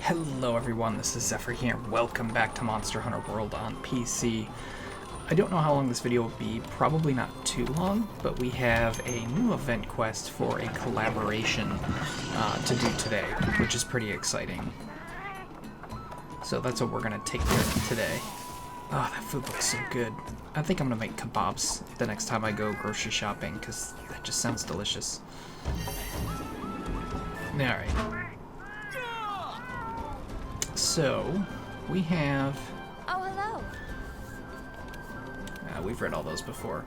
Hello everyone, this is Xephyr here. Welcome back to Monster Hunter World on PC. I don't know how long this video will be, probably not too long, but we have a new event quest for a collaboration to do today, which is pretty exciting. So that's what we're going to take care of today. Oh, that food looks so good. I think I'm going to make kebabs the next time I go grocery shopping, because that just sounds delicious. Alright. So, we have... Oh, hello. We've read all those before.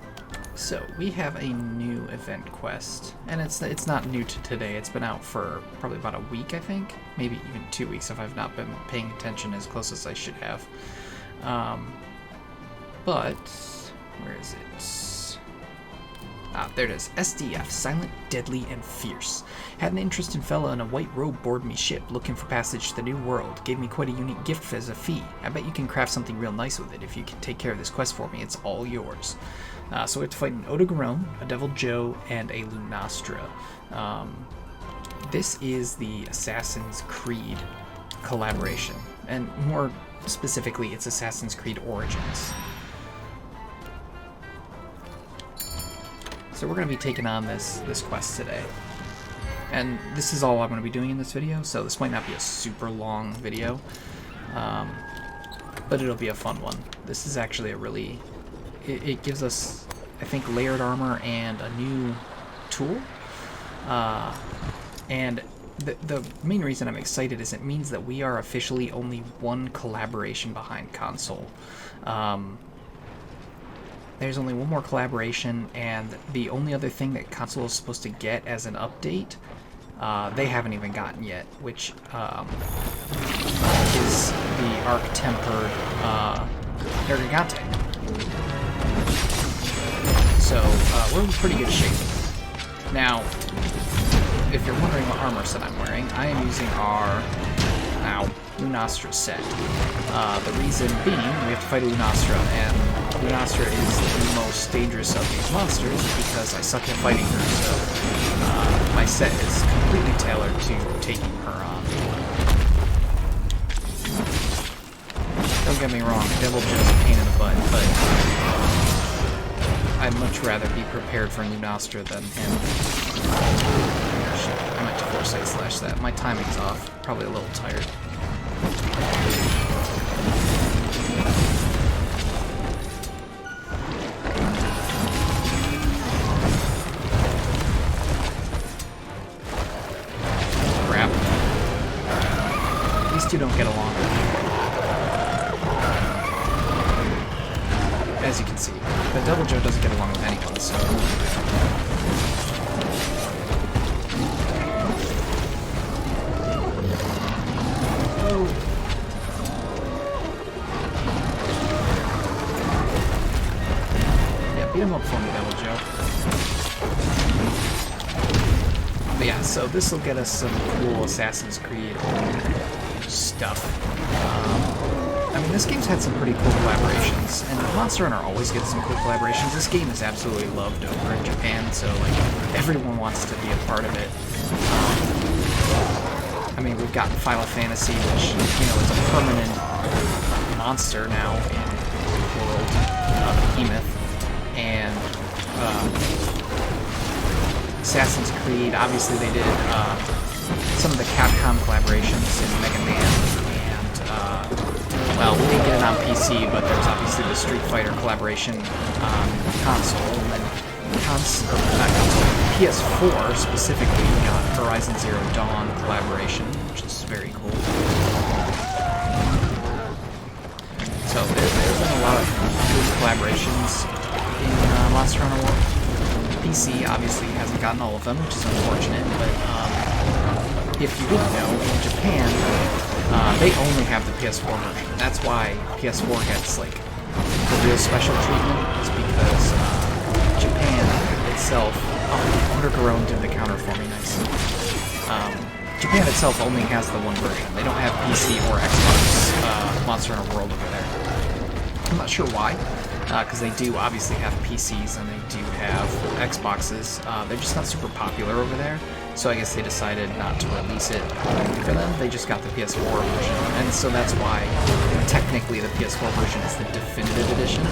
So, we have a new event quest, and it's not new to today. It's been out for probably about a week, I think. Maybe even 2 weeks if I've not been paying attention as close as I should have. But, where is it? Ah, there it is. SDF, silent, deadly, and fierce. Had an interesting fella in a white robe board me ship, looking for passage to the new world. Gave me quite a unique gift as a fee. I bet you can craft something real nice with it. If you can take care of this quest for me, it's all yours. So we have to fight an Odogaron, a Deviljho, and a Lunastra. This is the Assassin's Creed collaboration, and more specifically, it's Assassin's Creed Origins. So we're going to be taking on this quest today. And this is all I'm going to be doing in this video, so this might not be a super long video. But it'll be a fun one. This is actually a really... It gives us, I think, layered armor and a new tool. And the main reason I'm excited is it means that we are officially only one collaboration behind console. There's only one more collaboration, and the only other thing that console is supposed to get as an update, they haven't even gotten yet, which is the Arc-Tempered Gigante. So, we're in pretty good shape. Now, if you're wondering what armor set I'm wearing, I am using our Lunastra set. The reason being, we have to fight a Lunastra, and Lunastra is the most dangerous of these monsters because I suck at fighting her, so my set is completely tailored to taking her on. Don't get me wrong, Deviljho is a pain in the butt, but I'd much rather be prepared for Lunastra than him. Shit, I meant to foresight slash that. My timing's off. Probably a little tired. Crap. These two don't get along. As you can see, the Deviljho doesn't get along with anyone, so... Beat him up for me, Deviljho. But yeah, so this will get us some cool Assassin's Creed stuff. I mean, this game's had some pretty cool collaborations, and Monster Hunter always gets some cool collaborations. This game is absolutely loved over in Japan, so like everyone wants to be a part of it. I mean, we've got Final Fantasy, which is a permanent monster now in the world of Behemoth. And Assassin's Creed, obviously they did some of the Capcom collaborations in Mega Man, and well, we didn't get it on PC, but there was obviously the Street Fighter collaboration on console, and PS4 specifically got Horizon Zero Dawn collaboration, which is very cool. So there's been a lot of good collaborations in Monster Hunter World. PC obviously hasn't gotten all of them, which is unfortunate, but if you didn't know, in Japan, they only have the PS4 version. That's why PS4 gets, like, the real special treatment, is because Japan itself... Oh, Odogaron did the counter for me, nice. Japan itself only has the one version. They don't have PC or Xbox Monster Hunter World over there. I'm not sure why. because they do obviously have PCs and they do have Xboxes. They're just not super popular over there, so I guess they decided not to release it for them. They just got the PS4 version, and so that's why technically the PS4 version is the definitive edition.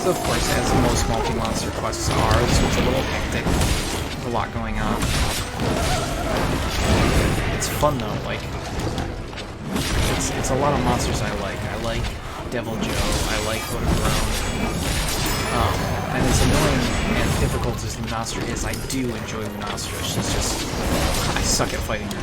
So of course, as most multi-monster quests are, this one's a little hectic. There's a lot going on. It's fun though, like, it's a lot of monsters I like. I like Deviljho, I like Odogaron. And as annoying and difficult as Lunastra is, I do enjoy Lunastra. She's just, I suck at fighting her.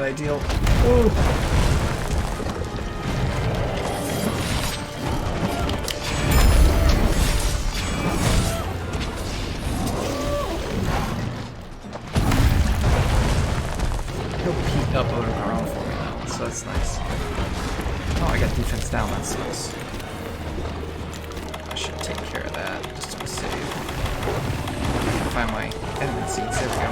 Ideal. Ooh. He'll peek up Odogaron for me now, so that's nice. Oh, I got defense down, that sucks. I should take care of that just to be safe. Find my enemy seeds, there we go.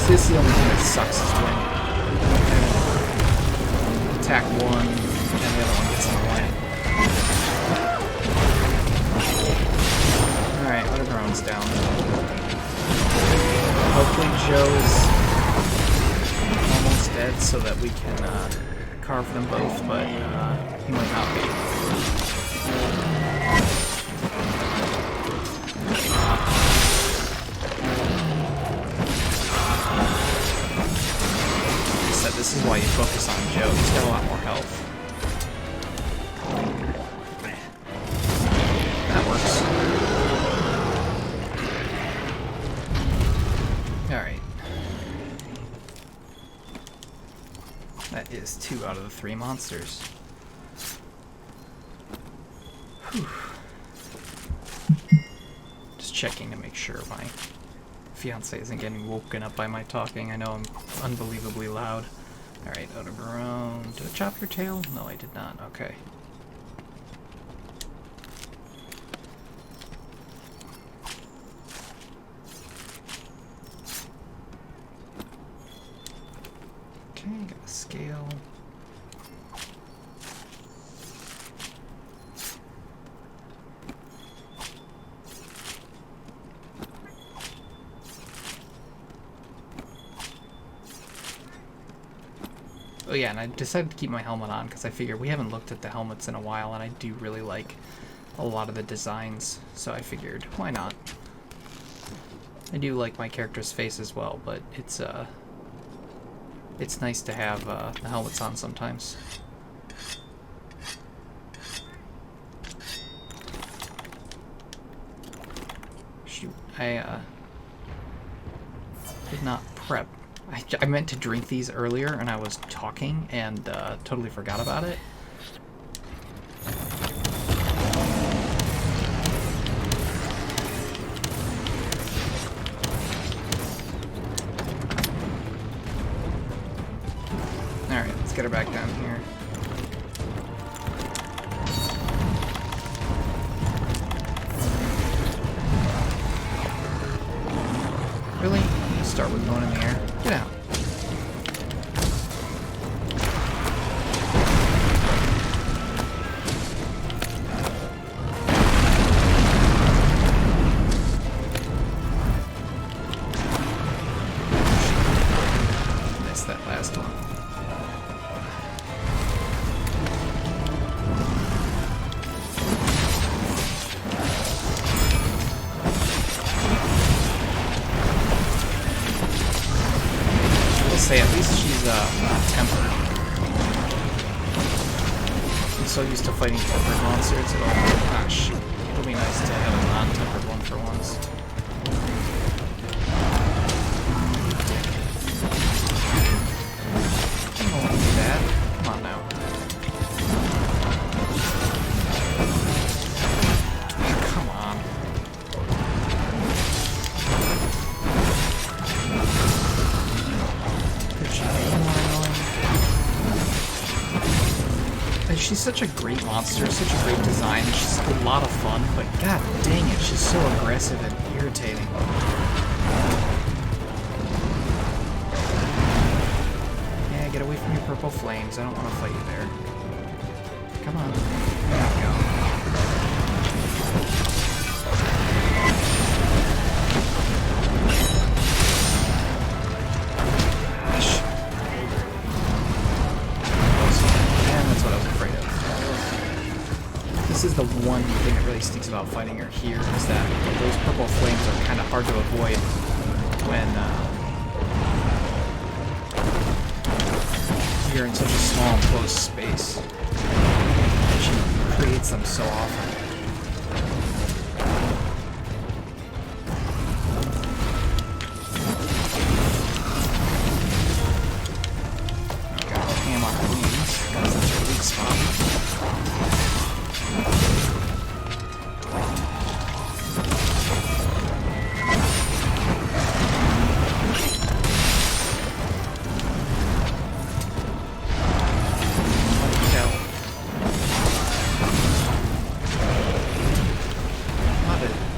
This is the only thing that sucks is when attack one and the other one gets in the way. Alright, Odogaron's down. Hopefully Joe's almost dead so that we can carve them both, but he might not be. This is why you focus on Joe. He's got a lot more health. That works. Alright. That is 2 out of the 3 monsters. Whew. Just checking to make sure my fiance isn't getting woken up by my talking. I know I'm unbelievably loud. Alright, Odogaron. Did I chop your tail? No, I did not. Okay. Okay, got a scale. Oh yeah, and I decided to keep my helmet on because I figured we haven't looked at the helmets in a while, and I do really like a lot of the designs, so I figured, why not? I do like my character's face as well, but it's nice to have the helmets on sometimes. Shoot, I did not prep. I meant to drink these earlier, and I was talking and totally forgot about it. get her back down here. Really? You start with going in the air? Get out. Missed that last one. Say at least she's not tempered. I'm so used to fighting tempered monsters. Gosh, it'll be nice to have a non-tempered one for once. I don't want to do that. Come on now. Come on. She's such a great monster, such a great design, she's a lot of fun, but god dang it, she's so aggressive and irritating. Yeah, get away from your purple flames, I don't want to fight you there. Come on. There we go. This is the one thing that really stinks about fighting her here, is that those purple flames are kind of hard to avoid when you're in such a small enclosed space. She creates them so often. Got ham on her wings, because that's her weak spot.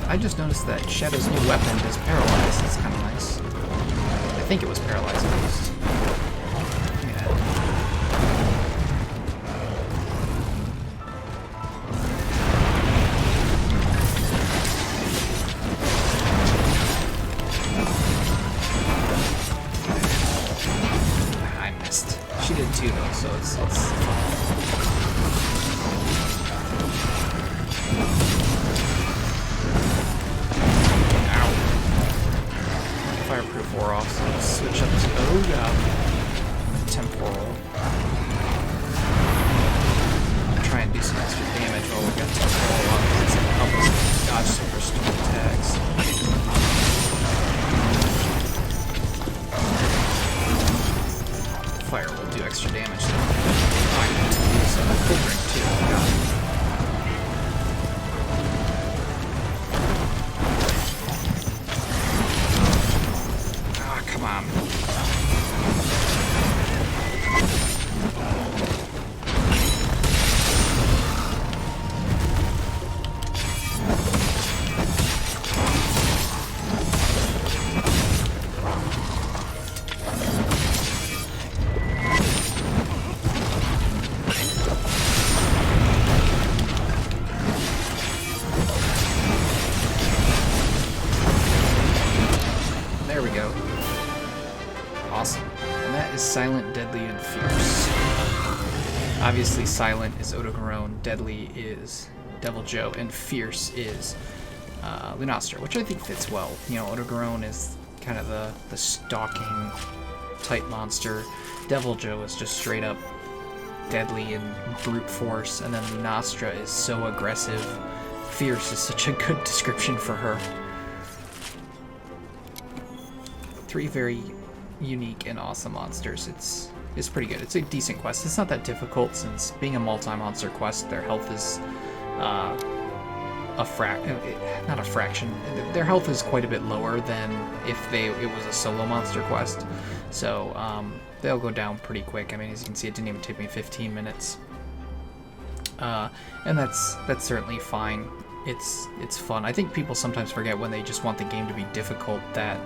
I just noticed that Shadow's new weapon is paralyzed. It's kind of nice. I think it was paralyzed at least. Yeah. I missed. She did too though, so it's Fireproof wore off, so let's switch up to temporal. Try and do some extra damage while we got temporal up. It's gonna help us dodge some of her storm attacks. Fire will do extra damage though. Oh, I need to use cold drink too. God. Come on. There we go. Awesome. And that is Silent, Deadly, and Fierce. Obviously, Silent is Odogaron, Deadly is Deviljho, and Fierce is Lunastra, which I think fits well. You know, Odogaron is kind of the stalking type monster. Deviljho is just straight up deadly and brute force, and then Lunastra is so aggressive. Fierce is such a good description for her. Three very unique and awesome monsters. It's pretty good. It's a decent quest. It's not that difficult, since being a multi-monster quest, their health is not a fraction. Their health is quite a bit lower than if it was a solo monster quest. So they'll go down pretty quick. I mean, as you can see, it didn't even take me 15 minutes. And that's certainly fine. It's fun. I think people sometimes forget when they just want the game to be difficult that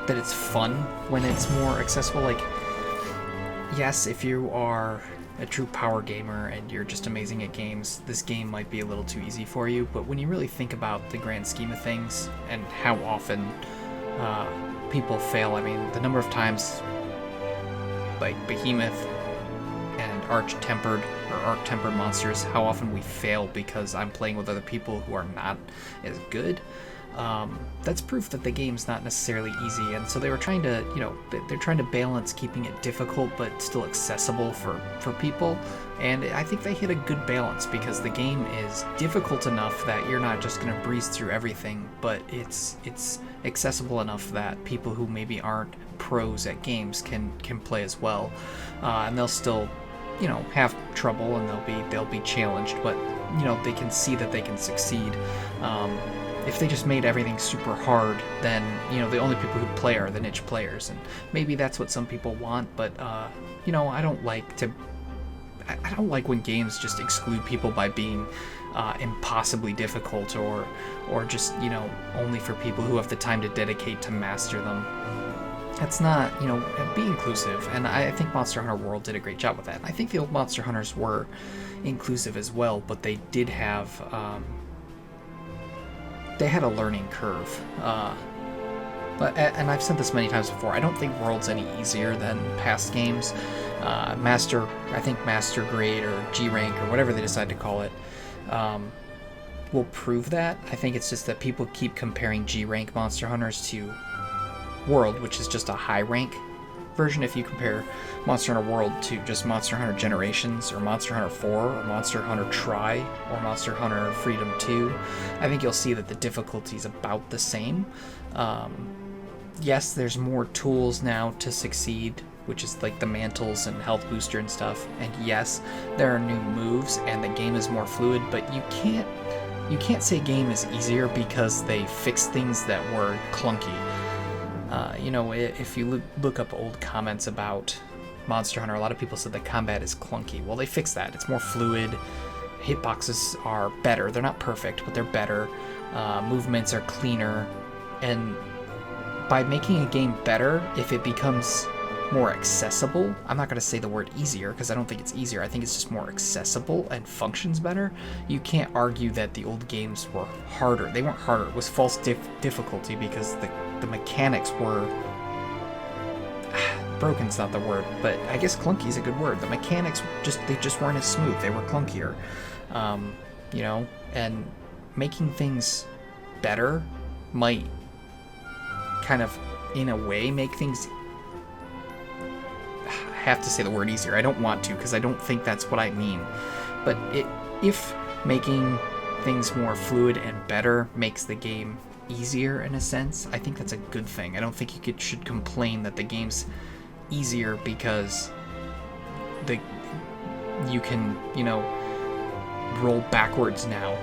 that it's fun when it's more accessible. Like, yes, if you are a true power gamer and you're just amazing at games, this game might be a little too easy for you. But when you really think about the grand scheme of things and how often people fail, I mean, the number of times like Behemoth and Arch-Tempered or Arc-Tempered monsters, how often we fail because I'm playing with other people who are not as good. That's proof that the game's not necessarily easy, and so they were trying to, you know, they're trying to balance keeping it difficult but still accessible for people, and I think they hit a good balance because the game is difficult enough that you're not just going to breeze through everything, but it's accessible enough that people who maybe aren't pros at games can play as well, and they'll still, you know, have trouble and they'll be challenged, but you know, they can see that they can succeed. If they just made everything super hard, then, you know, the only people who play are the niche players, and maybe that's what some people want, but you know, I don't like when games just exclude people by being impossibly difficult or just, you know, only for people who have the time to dedicate to master them. That's not, you know, be inclusive, and I think Monster Hunter World did a great job with that. I think the old Monster Hunters were inclusive as well, but they did have they had a learning curve. And I've said this many times before, I don't think World's any easier than past games. I think Master Grade or G Rank or whatever they decide to call it will prove that. I think it's just that people keep comparing G Rank Monster Hunters to World, which is just a high rank version. If you compare Monster Hunter World to just Monster Hunter Generations or Monster Hunter 4 or Monster Hunter Tri or Monster Hunter Freedom 2, I think you'll see that the difficulty is about the same. Yes, there's more tools now to succeed, which is like the mantles and health booster and stuff, and yes, there are new moves and the game is more fluid, but you can't say game is easier because they fixed things that were clunky. You know, if you look up old comments about Monster Hunter, a lot of people said the combat is clunky. Well, they fixed that. It's more fluid. Hitboxes are better. They're not perfect, but they're better. Movements are cleaner. And by making a game better, if it becomes more accessible, I'm not going to say the word easier because I don't think it's easier. I think it's just more accessible and functions better. You can't argue that the old games were harder. They weren't harder. It was false difficulty because the mechanics were broken's not the word, but I guess clunky is a good word. The mechanics just weren't as smooth. They were clunkier, you know, and making things better might kind of, in a way, make things, I have to say the word easier. I don't want to because I don't think that's what I mean, but if making things more fluid and better makes the game easier in a sense, I think that's a good thing. I don't think you should complain that the game's easier because you can, you know, roll backwards now.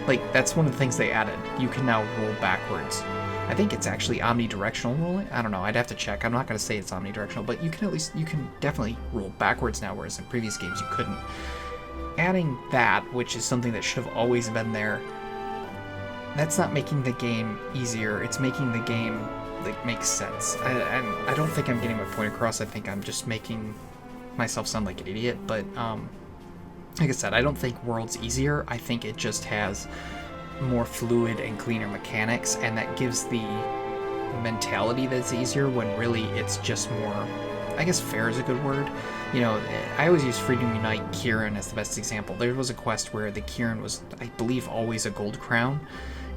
Like, that's one of the things they added. You can now roll backwards. I think it's actually omnidirectional rolling. I don't know. I'd have to check. I'm not going to say it's omnidirectional, but you can definitely roll backwards now, whereas in previous games you couldn't. Adding that, which is something that should have always been there, that's not making the game easier. It's making the game like make sense. I don't think I'm getting my point across. I think I'm just making myself sound like an idiot. But like I said, I don't think World's easier. I think it just has more fluid and cleaner mechanics, and that gives the mentality that's easier when really it's just more, I guess fair is a good word. You know, I always use Freedom Unite Kieran as the best example. There was a quest where the Kieran was, I believe, always a gold crown,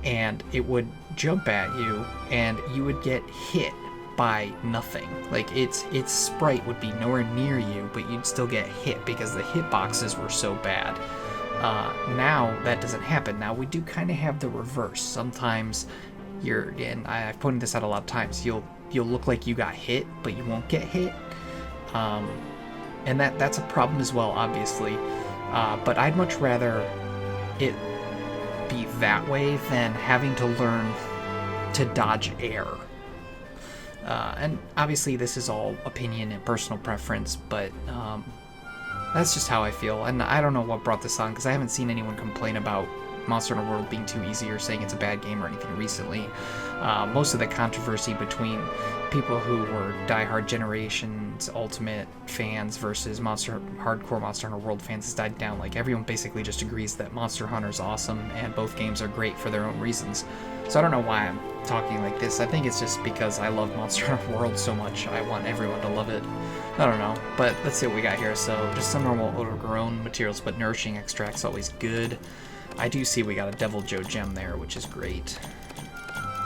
and it would jump at you and you would get hit by nothing. Like, its sprite would be nowhere near you, but you'd still get hit because the hitboxes were so bad. Now that doesn't happen. Now we do kind of have the reverse. Sometimes and I've pointed this out a lot of times, you'll look like you got hit, but you won't get hit. And that's a problem as well, obviously. But I'd much rather it be that way than having to learn to dodge air. And obviously this is all opinion and personal preference, but that's just how I feel. And I don't know what brought this on, because I haven't seen anyone complain about Monster Hunter World being too easy or saying it's a bad game or anything recently. Most of the controversy between people who were diehard Generations Ultimate fans versus hardcore Monster Hunter World fans has died down. Like, everyone basically just agrees that Monster Hunter's awesome and both games are great for their own reasons. So I don't know why I'm talking like this. I think it's just because I love Monster Hunter World so much. I want everyone to love it. I don't know, but let's see what we got here. So just some normal Odogaron materials, but nourishing extract's always good. I do see we got a Deviljho gem there, which is great.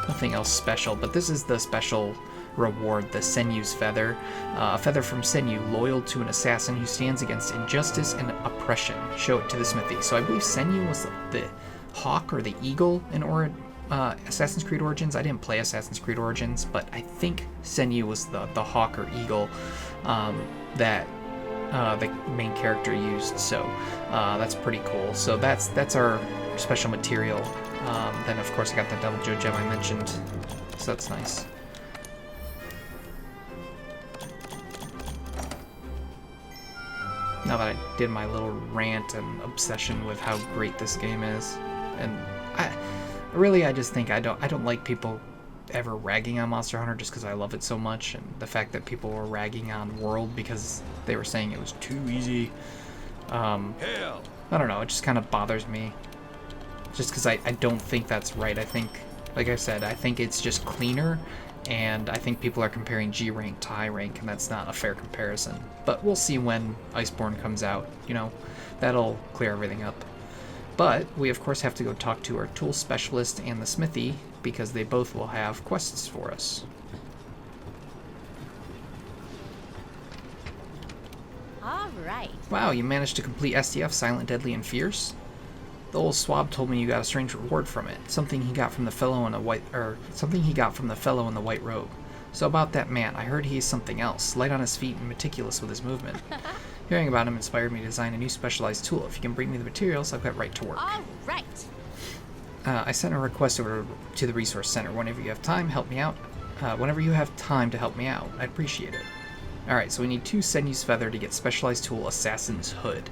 Nothing else special, but this is the special reward, the Senyu's Feather. A feather from Senyu, loyal to an assassin who stands against injustice and oppression. Show it to the smithy. So I believe Senyu was the hawk or the eagle in Assassin's Creed Origins. I didn't play Assassin's Creed Origins, but I think Senyu was the hawk or eagle that the main character used. So that's pretty cool. So that's our special material. Then of course I got the Deviljho gem I mentioned, so that's nice. Now that I did my little rant and obsession with how great this game is, and I just think I don't like people ever ragging on Monster Hunter just because I love it so much, and the fact that people were ragging on World because they were saying it was too easy. I don't know, it just kind of bothers me. Just because I don't think that's right. I think, like I said, I think it's just cleaner, and I think people are comparing G rank to high rank, and that's not a fair comparison. But we'll see when Iceborne comes out, you know, that'll clear everything up. But we of course have to go talk to our tool specialist and the smithy, because they both will have quests for us. Alright. Wow, you managed to complete SDF, Silent, Deadly, and Fierce? The old swab told me you got a strange reward from it. Something he got from the fellow in the white robe. So about that man, I heard he's something else, light on his feet and meticulous with his movement. Hearing about him inspired me to design a new specialized tool. If you can bring me the materials, I'll get right to work. Alright. I sent a request over to the resource center. Whenever you have time, help me out. Whenever you have time to help me out, I'd appreciate it. Alright, so we need 2 Senyu's Feather to get specialized tool Assassin's Hood.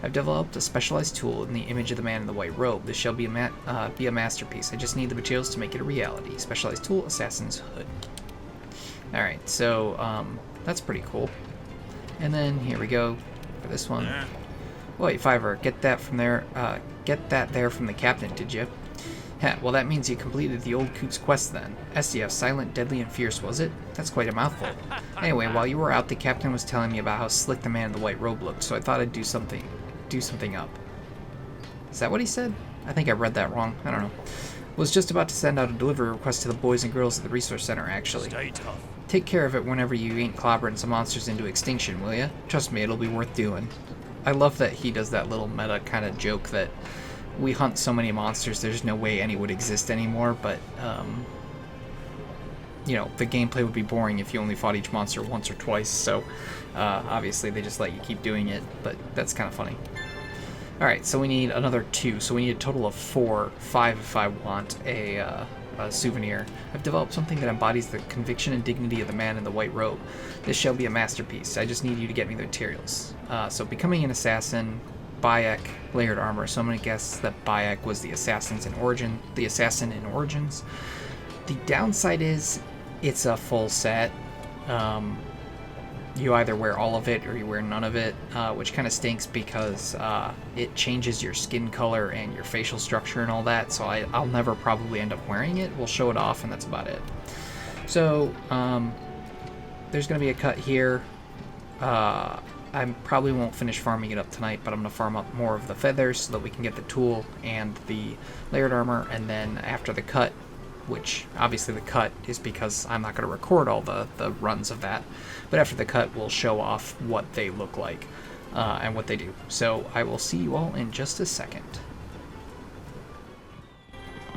I've developed a specialized tool in the image of the man in the white robe. This shall be a masterpiece. I just need the materials to make it a reality. Specialized tool, Assassin's Hood. Alright, so that's pretty cool. And then here we go for this one. Wait, Fiver, get that there from the captain, did you? Heh, well that means you completed the old coot's quest then. SDF, Silent, Deadly, and Fierce, was it? That's quite a mouthful. Anyway, while you were out, the captain was telling me about how slick the man in the white robe looked, so I thought I'd do something up. Is that what he said? I think I read that wrong. I don't know. Was just about to send out a delivery request to the boys and girls at the resource center, actually. Stay tough. Take care of it whenever you ain't clobbering some monsters into extinction, will ya? Trust me, it'll be worth doing. I love that he does that little meta kind of joke that we hunt so many monsters, there's no way any would exist anymore, but, you know, the gameplay would be boring if you only fought each monster once or twice, so obviously they just let you keep doing it, but that's kind of funny. Alright, so we need another 2, so we need a total of 5 if I want a souvenir. I've developed something that embodies the conviction and dignity of the man in the white robe. This shall be a masterpiece. I just need you to get me the materials. So becoming an assassin, Bayek, layered armor. So I'm going to guess that Bayek was the assassin in Origins. The downside is it's a full set. You either wear all of it or you wear none of it, which kind of stinks because it changes your skin color and your facial structure and all that, so I'll never probably end up wearing it. We'll show it off and that's about it. So there's going to be a cut here. I probably won't finish farming it up tonight, but I'm going to farm up more of the feathers so that we can get the tool and the layered armor, and then after the cut, which obviously the cut is because I'm not going to record all the runs of that, but after the cut we'll show off what they look like and what they do. So I will see you all in just a second.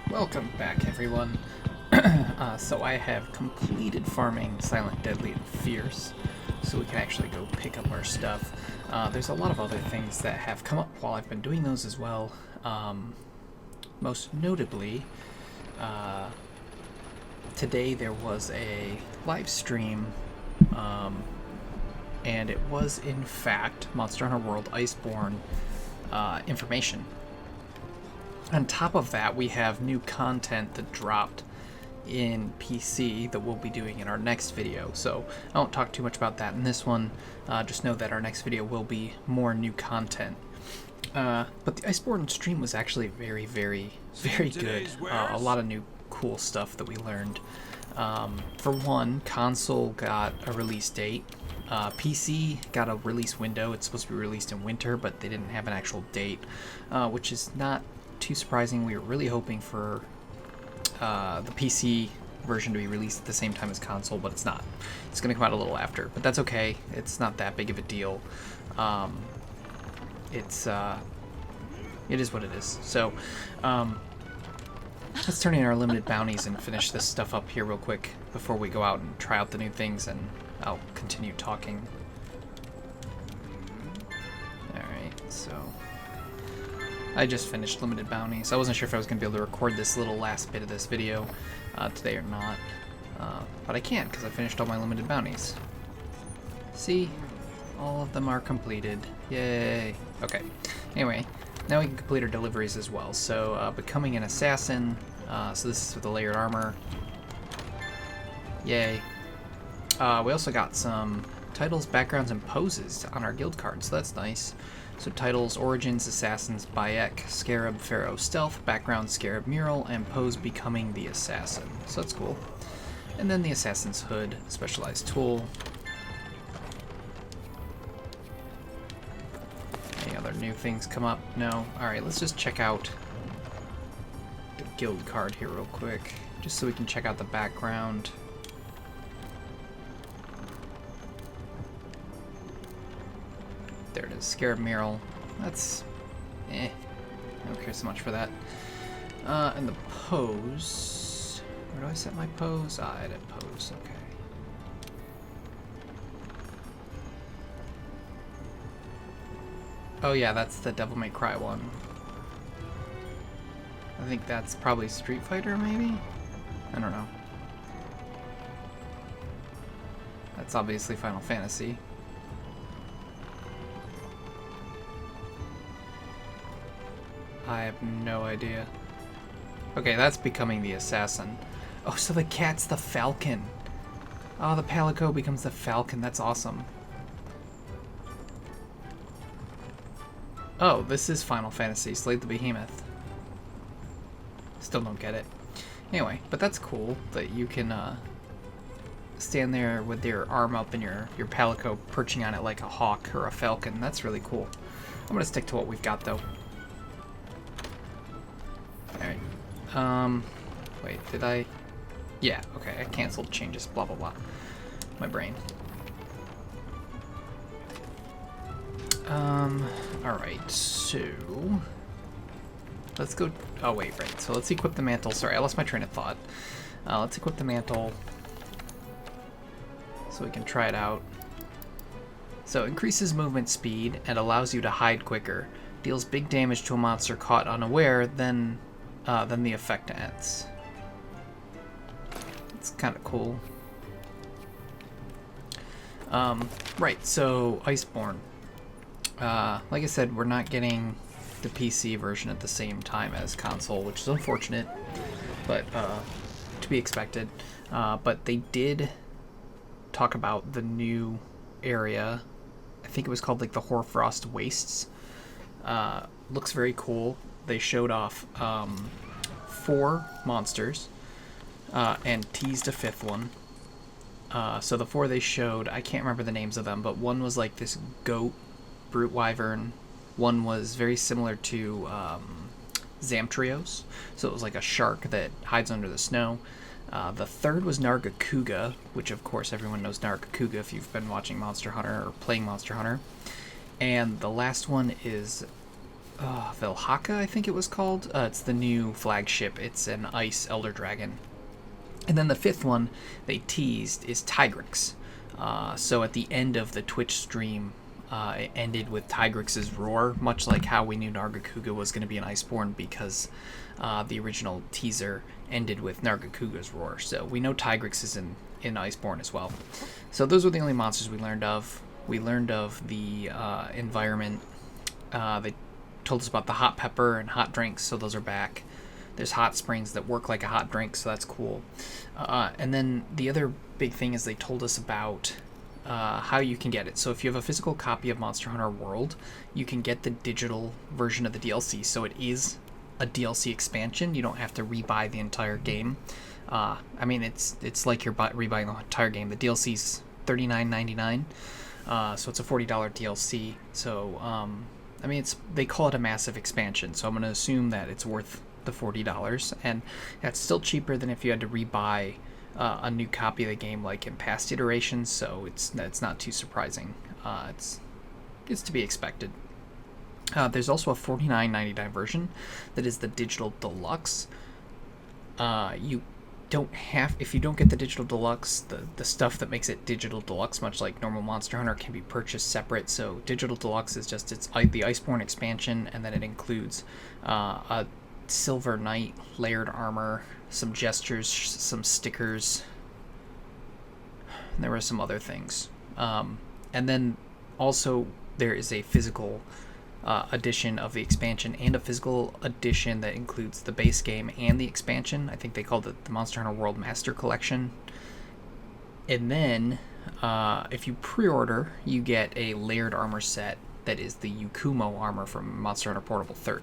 Welcome back, everyone. So I have completed farming Silent, Deadly, and Fierce, so we can actually go pick up our stuff. There's a lot of other things that have come up while I've been doing those as well. Most notably, today there was a live stream, and it was in fact Monster Hunter World Iceborne information. On top of that, we have new content that dropped in PC that we'll be doing in our next video, so I won't talk too much about that in this one. Just know that our next video will be more new content. But the Iceborne stream was actually very, very, very good. A lot of new cool stuff that we learned. For one, console got a release date. PC got a release window. It's supposed to be released in winter, but they didn't have an actual date, which is not too surprising. We were really hoping for the PC version to be released at the same time as console, but it's not. It's going to come out a little after, but that's okay. It's not that big of a deal. It is what it is. So, let's turn in our limited bounties and finish this stuff up here real quick before we go out and try out the new things, and I'll continue talking. Alright, so I just finished limited bounties. I wasn't sure if I was going to be able to record this little last bit of this video today or not, but I can because I finished all my limited bounties. See? All of them are completed. Yay! Okay. Anyway, now we can complete our deliveries as well. So, becoming an assassin. So this is with the layered armor. Yay. We also got some titles, backgrounds, and poses on our guild card, so that's nice. So titles, Origins, Assassins, Bayek, Scarab, Pharaoh, Stealth, background, Scarab, Mural, and pose, Becoming the Assassin. So that's cool. And then the Assassin's Hood, specialized tool. Any other new things come up? No? Alright, let's just check out the guild card here real quick, just so we can check out the background. There it is, Scarab Mural. That's I don't care so much for that. And the pose. Where do I set my pose? Edit pose, okay. Oh yeah, that's the Devil May Cry one. I think that's probably Street Fighter, maybe? I don't know. That's obviously Final Fantasy. I have no idea. Okay, that's Becoming the Assassin. Oh, so the cat's the falcon. Oh, the Palico becomes the falcon. That's awesome. Oh, this is Final Fantasy. Slay the Behemoth. Still don't get it. Anyway, but that's cool that you can stand there with your arm up and your Palico perching on it like a hawk or a falcon. That's really cool. I'm going to stick to what we've got, though. Alright. Wait, did I? Yeah, okay, I canceled changes, blah, blah, blah. My brain. Alright, so let's go. Oh, wait, right. So let's equip the mantle. Sorry, I lost my train of thought. Let's equip the mantle so we can try it out. So, increases movement speed and allows you to hide quicker. Deals big damage to a monster caught unaware, then the effect ends. It's kind of cool. Right, so Iceborne. Like I said, we're not getting the PC version at the same time as console, which is unfortunate, but to be expected. But they did talk about the new area. I think it was called like the Hoarfrost Wastes. Looks very cool. They showed off 4 monsters and teased a 5th one. So the 4 they showed, I can't remember the names of them, but one was like this goat brute wyvern. One was very similar to Zamtrios, so it was like a shark that hides under the snow. The 3rd was Nargacuga, which of course everyone knows Nargacuga if you've been watching Monster Hunter or playing Monster Hunter. And the last one is Velhaka, I think it was called. It's the new flagship. It's an ice elder dragon. And then the 5th one they teased is Tigrix. So at the end of the Twitch stream it ended with Tigrex's Roar, much like how we knew Nargacuga was going to be an Iceborne because the original teaser ended with Nargacuga's Roar. So we know Tigrex is in Iceborne as well. So those were the only monsters we learned of. We learned of the environment. They told us about the hot pepper and hot drinks, so those are back. There's hot springs that work like a hot drink, so that's cool. And then the other big thing is they told us about how you can get it. So if you have a physical copy of Monster Hunter World, you can get the digital version of the DLC. So it is a DLC expansion. You don't have to rebuy the entire game. I mean, it's like you're rebuying the entire game. The DLC's $39.99, so it's a $40 DLC. So I mean, they call it a massive expansion. So I'm going to assume that it's worth the $40, and that's still cheaper than if you had to rebuy a new copy of the game like in past iterations. So it's not too surprising. It's to be expected. There's also a $49.99 version that is the digital deluxe. You don't have, if you don't get the digital deluxe, the stuff that makes it digital deluxe, much like normal Monster Hunter, can be purchased separate. So digital deluxe is just the Iceborne expansion, and then it includes a Silver Knight, layered armor, some gestures, some stickers. And there were some other things. And then also there is a physical edition of the expansion and a physical edition that includes the base game and the expansion. I think they called it the Monster Hunter World Master Collection. And then if you pre-order, you get a layered armor set that is the Yukumo armor from Monster Hunter Portable 3rd.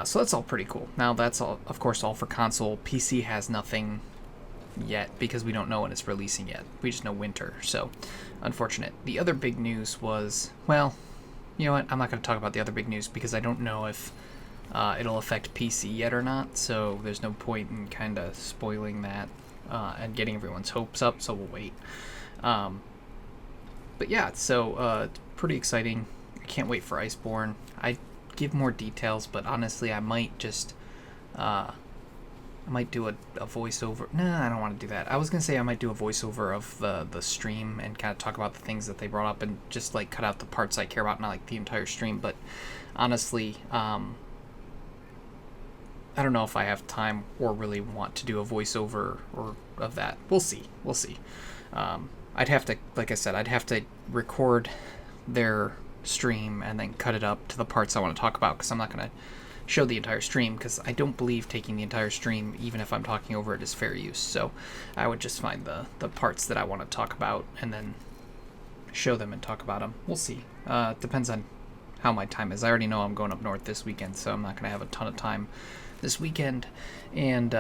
So that's all pretty cool. Now that's all, of course, all for console. PC has nothing yet because we don't know when it's releasing yet. We just know winter, so unfortunate. The other big news was, well, you know what? I'm not going to talk about the other big news because I don't know if it'll affect PC yet or not, so there's no point in kind of spoiling that and getting everyone's hopes up, so we'll wait. But yeah, so pretty exciting. I can't wait for Iceborne. I give more details, but honestly, I might just I might do a voiceover. Nah, I don't want to do that. I was gonna say I might do a voiceover of the stream and kind of talk about the things that they brought up and just like cut out the parts I care about, not like the entire stream. But honestly, I don't know if I have time or really want to do a voiceover or of that. We'll see. We'll see. I'd have to, like I said, I'd have to record their stream and then cut it up to the parts I want to talk about, because I'm not going to show the entire stream, because I don't believe taking the entire stream, even if I'm talking over it, is fair use. So I would just find the parts that I want to talk about and then show them and talk about them. We'll see. Depends on how my time is. I already know I'm going up north this weekend, so I'm not going to have a ton of time this weekend. And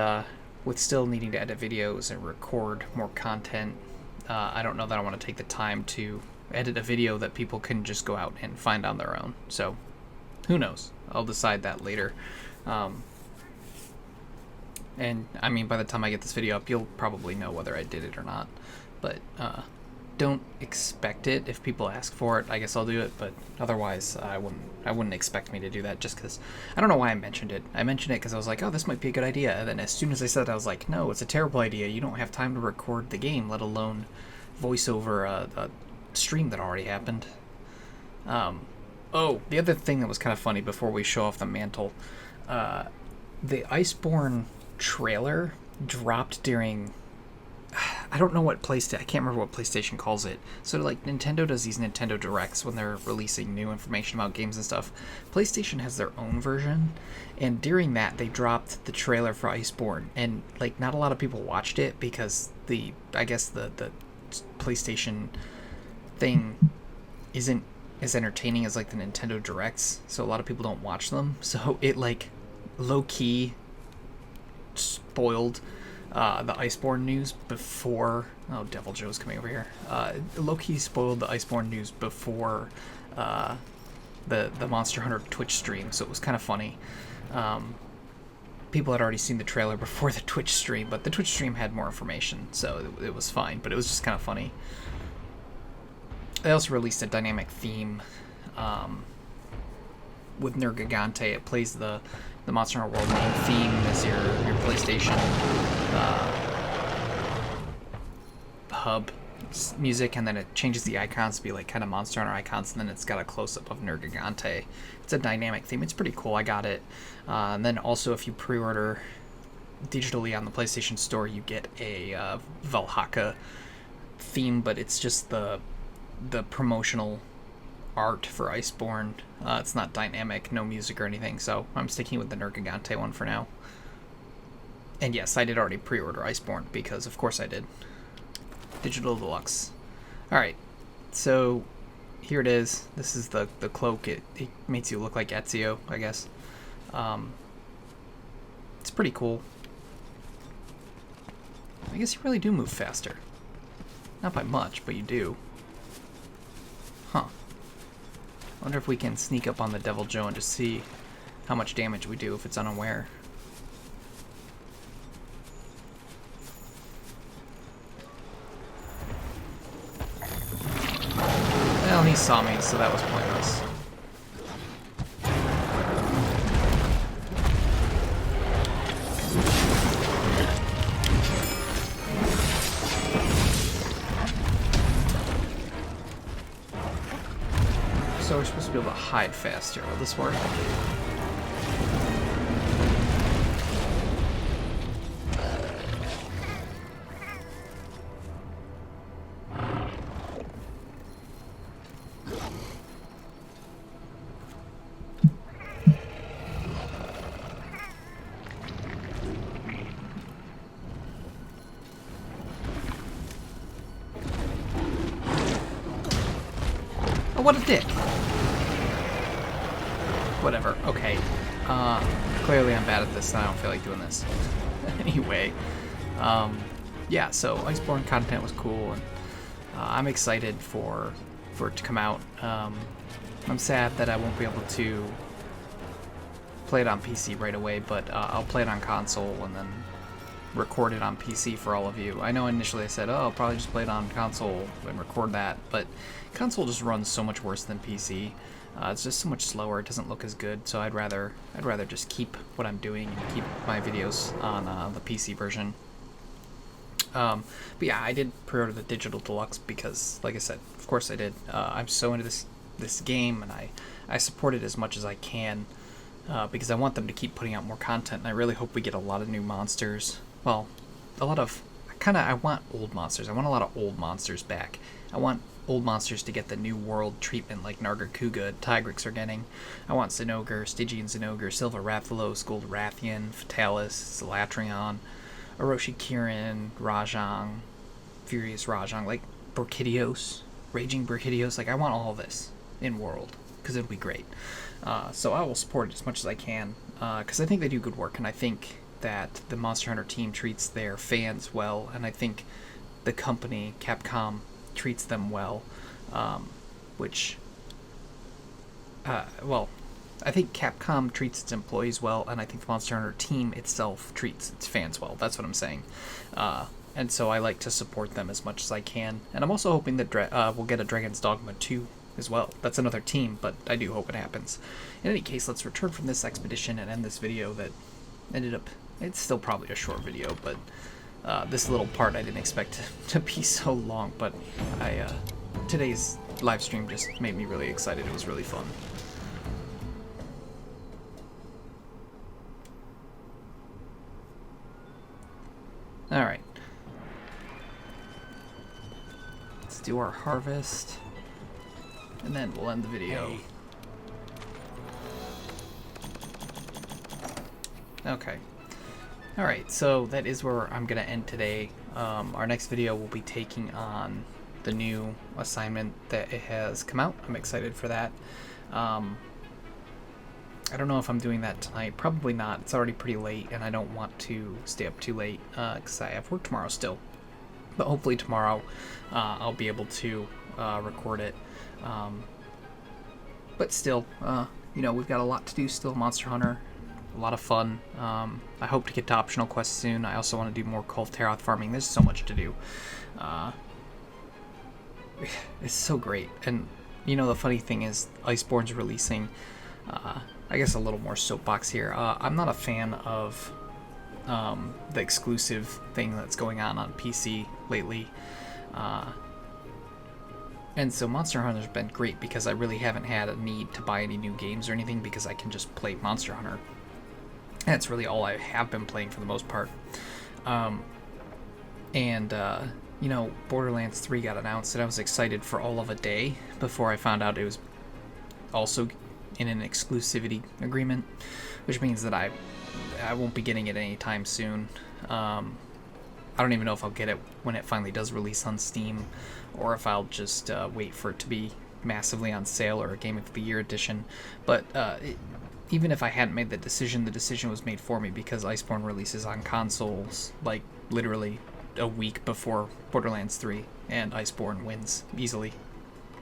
with still needing to edit videos and record more content, I don't know that I want to take the time to edit a video that people can just go out and find on their own. So who knows? I'll decide that later. And I mean, by the time I get this video up, you'll probably know whether I did it or not. But don't expect it. If people ask for it, I guess I'll do it. But otherwise, I wouldn't expect me to do that, just because I don't know why I mentioned it. I mentioned it because I was like, oh, this might be a good idea. And then as soon as I said it, I was like, no, it's a terrible idea. You don't have time to record the game, let alone voice over a stream that already happened. Oh, the other thing that was kind of funny before we show off the mantle, the Iceborne trailer dropped during, I don't know what PlayStation, I can't remember what PlayStation calls it. So like Nintendo does these Nintendo Directs when they're releasing new information about games and stuff. PlayStation has their own version, and during that they dropped the trailer for Iceborne, and like not a lot of people watched it because I guess the PlayStation thing isn't as entertaining as like the Nintendo Directs, so a lot of people don't watch them. So it like low-key spoiled the Iceborne news before, oh, Deviljho's coming over here. Low-key spoiled the Iceborne news before the Monster Hunter Twitch stream, so it was kind of funny. People had already seen the trailer before the Twitch stream, but the Twitch stream had more information, so it was fine, but it was just kind of funny. They also released a dynamic theme with Nergigante. It plays the Monster Hunter World main theme as your PlayStation hub, music, and then it changes the icons to be like kind of Monster Hunter icons, and then it's got a close-up of Nergigante. It's a dynamic theme. It's pretty cool. I got it. And then also, if you pre-order digitally on the PlayStation Store, you get a Valhalla theme, but it's just the promotional art for Iceborne. It's not dynamic, no music or anything, so I'm sticking with the Nergigante one for now. And yes, I did already pre-order Iceborne, because of course I did. Digital Deluxe. Alright, so here it is. This is the cloak. It makes you look like Ezio, I guess. It's pretty cool. I guess you really do move faster. Not by much, but you do. Huh. I wonder if we can sneak up on the Deviljho and just see how much damage we do if it's unaware. Well, he saw me, so that was pointless. So we're supposed to be able to hide faster. Will this work? Oh, what a dick. Whatever. Okay. Clearly I'm bad at this, and I don't feel like doing this. Anyway. Yeah, so Iceborne content was cool, and I'm excited for it to come out. I'm sad that I won't be able to play it on PC right away, but I'll play it on console and then record it on PC for all of you. I know initially I said, oh, I'll probably just play it on console and record that, but console just runs so much worse than PC. It's just so much slower. It doesn't look as good, so I'd rather just keep what I'm doing and keep my videos on the PC version. But yeah, I did pre-order the Digital Deluxe because, like I said, of course I did. I'm so into this game, and I support it as much as I can because I want them to keep putting out more content, and I really hope we get a lot of new monsters. Well, I want old monsters. I want a lot of old monsters back. I want old monsters to get the new world treatment like Nargacuga and Tigrex are getting. I want Zinogre, Stygian Zinogre, Silva Rathalos, Gold Rathian, Fatalis, Zalatrion, Orochi Kirin, Rajang, Furious Rajang, like Brachydios, Raging Brachydios. Like, I want all this in world because it'll be great. So I will support it as much as I can because I think they do good work, and I think that the Monster Hunter team treats their fans well, and I think the company, Capcom, treats them well, which, well, I think Capcom treats its employees well, and I think the Monster Hunter team itself treats its fans well. That's what I'm saying. And so I like to support them as much as I can. And I'm also hoping that we'll get a Dragon's Dogma 2 as well. That's another team, but I do hope it happens. In any case, let's return from this expedition and end this video that ended up... It's still probably a short video, but this little part I didn't expect to be so long, but today's live stream just made me really excited. It was really fun. Alright. Let's do our harvest, and then we'll end the video. Hey. Okay. Alright, so that is where I'm going to end today. Our next video will be taking on the new assignment that it has come out. I'm excited for that. I don't know if I'm doing that tonight. Probably not. It's already pretty late, and I don't want to stay up too late because I have work tomorrow still. But hopefully tomorrow I'll be able to record it. But still, you know, we've got a lot to do still. Monster Hunter. A lot of fun. I hope to get to optional quests soon. I also want to do more Cult Taroth farming. There's so much to do. It's so great. And, you know, the funny thing is, Iceborne's releasing, I guess a little more soapbox here. I'm not a fan of the exclusive thing that's going on PC lately. And so Monster Hunter's been great because I really haven't had a need to buy any new games or anything because I can just play Monster Hunter. And that's really all I have been playing for the most part. You know, Borderlands 3 got announced, and I was excited for all of a day before I found out it was also in an exclusivity agreement, which means that I won't be getting it anytime soon. I don't even know if I'll get it when it finally does release on Steam, or if I'll just wait for it to be massively on sale or a Game of the Year edition. But even if I hadn't made the decision was made for me because Iceborne releases on consoles, like, literally a week before Borderlands 3, and Iceborne wins easily.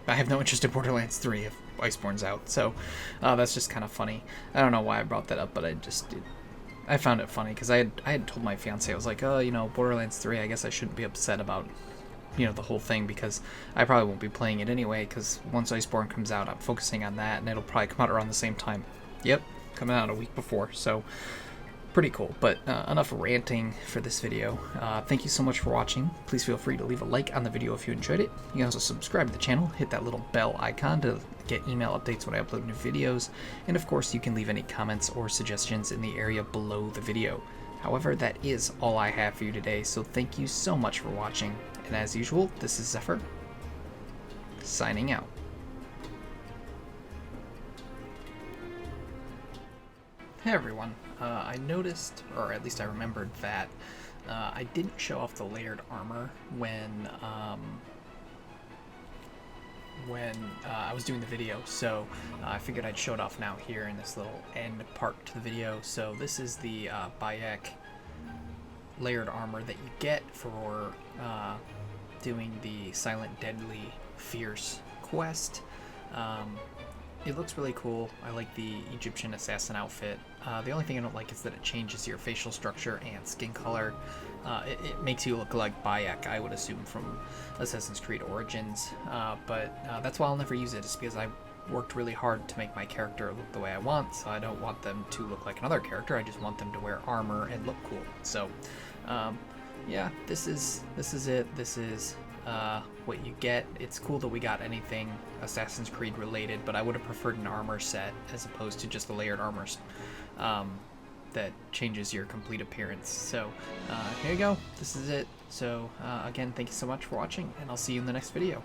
I have no interest in Borderlands 3 if Iceborne's out, so that's just kind of funny. I don't know why I brought that up, but I found it funny because I had told my fiance, I was like, oh, you know, Borderlands 3, I guess I shouldn't be upset about, you know, the whole thing because I probably won't be playing it anyway because once Iceborne comes out, I'm focusing on that, and it'll probably come out around the same time. Yep, coming out a week before, so pretty cool. But enough ranting for this video. Thank you so much for watching. Please feel free to leave a like on the video if you enjoyed it. You can also subscribe to the channel, hit that little bell icon to get email updates when I upload new videos, and of course you can leave any comments or suggestions in the area below the video. However, that is all I have for you today, so thank you so much for watching, and as usual, this is Xephyr, signing out. Hey everyone, I noticed, or at least I remembered, that I didn't show off the layered armor when I was doing the video, so I figured I'd show it off now here in this little end part to the video. So this is the Bayek layered armor that you get for doing the Silent Deadly Fierce quest. It looks really cool. I like the Egyptian assassin outfit. The only thing I don't like is that it changes your facial structure and skin color. It makes you look like Bayek, I would assume, from Assassin's Creed Origins. But that's why I'll never use it, just because I worked really hard to make my character look the way I want, so I don't want them to look like another character. I just want them to wear armor and look cool. So, yeah, this is it. This is what you get. It's cool that we got anything Assassin's Creed related, but I would have preferred an armor set as opposed to just the layered armors that changes your complete appearance. So here you go. This is it. So again, thank you so much for watching, and I'll see you in the next video.